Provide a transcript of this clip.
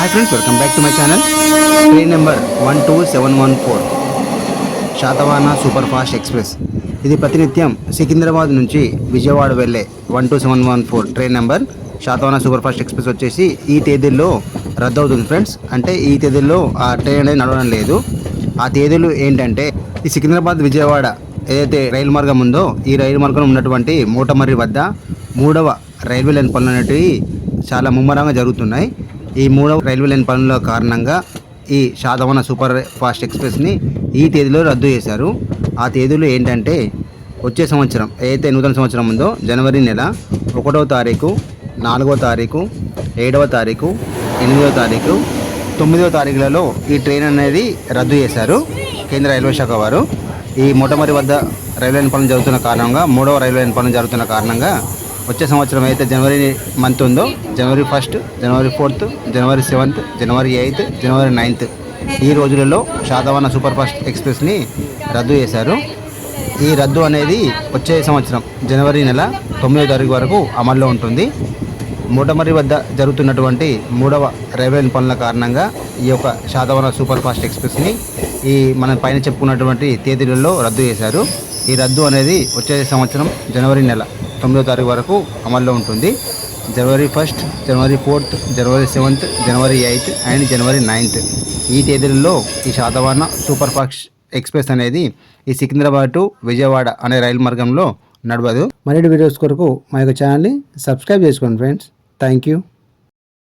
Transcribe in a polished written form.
Hi friends, welcome back to my channel. Train number 12714 Satavahana super fast express. ఇది ప్రతినిత్యం సికింద్రాబాద్ నుంచి విజయవాడ వెళ్ళే 12714 train number Satavahana super fast express వచ్చేసి ఈ తేదీల్లో రద్దు అవుతుంది ఫ్రెండ్స్. అంటే ఈ తేదీల్లో ఆ ట్రైన్ అనేది నడవడం లేదు. ఆ తేదీలు ఏంటంటే ఈ సికింద్రాబాద్ విజయవాడ ఏదైతే రైలు మార్గం ఉందో ఈ రైలు మార్గం ఉన్నటువంటి మూటమర్రి వద్ద 3వ రైల్వే లైన్ పనులు అనేటివి చాలా ముమ్మరంగా జరుగుతున్నాయి. ఈ 3వ రైల్వే లైన్ పనుల కారణంగా ఈ శాతవాహన సూపర్ ఫాస్ట్ ఎక్స్ప్రెస్ని ఈ తేదీలో రద్దు చేశారు. ఆ తేదీలు ఏంటంటే వచ్చే సంవత్సరం ఏదైతే నూతన సంవత్సరం ఉందో జనవరి నెల 1వ తారీఖు, 4వ తారీఖు, 7వ తారీఖు, 8వ తారీఖు, 9వ తారీఖులలో ఈ ట్రైన్ అనేది రద్దు చేశారు కేంద్ర రైల్వే శాఖ వారు. ఈ మూటమర్రి వద్ద రైల్వే లైన్ పనులు జరుగుతున్న కారణంగా 3వ రైల్వే లైన్ పనులు జరుగుతున్న కారణంగా వచ్చే సంవత్సరం అయితే జనవరి మంత్ ఉందో జనవరి 1, జనవరి 4, జనవరి 7, జనవరి 8, జనవరి 9 ఈ రోజులలో శాతవాహన సూపర్ ఫాస్ట్ ఎక్స్ప్రెస్ని రద్దు చేశారు. ఈ రద్దు అనేది వచ్చే సంవత్సరం జనవరి నెల 9వ తారీఖు వరకు అమల్లో ఉంటుంది. మూటమర్రి వద్ద జరుగుతున్నటువంటి 3వ రైల్వే పనుల కారణంగా ఈ యొక్క శాతవాహన సూపర్ ఫాస్ట్ ఎక్స్ప్రెస్ని ఈ మనం పైన చెప్పుకున్నటువంటి తేదీలలో రద్దు చేశారు. ఈ రద్దు అనేది వచ్చే సంవత్సరం జనవరి నెల 9వ తారీఖు వరకు అమల్లో ఉంటుంది. జనవరి 1, జనవరి 4, జనవరి 7, జనవరి 8 అండ్ జనవరి 9 ఈ తేదీలలో ఈ శాతవాహన సూపర్ ఫాస్ట్ ఎక్స్ప్రెస్ అనేది ఈ సికింద్రాబాద్ టు విజయవాడ అనే రైలు మార్గంలో నడవదు. మరిన్ని వీడియోస్ కొరకు మా యొక్క ఛానల్ని సబ్స్క్రైబ్ చేసుకోండి ఫ్రెండ్స్. Thank you.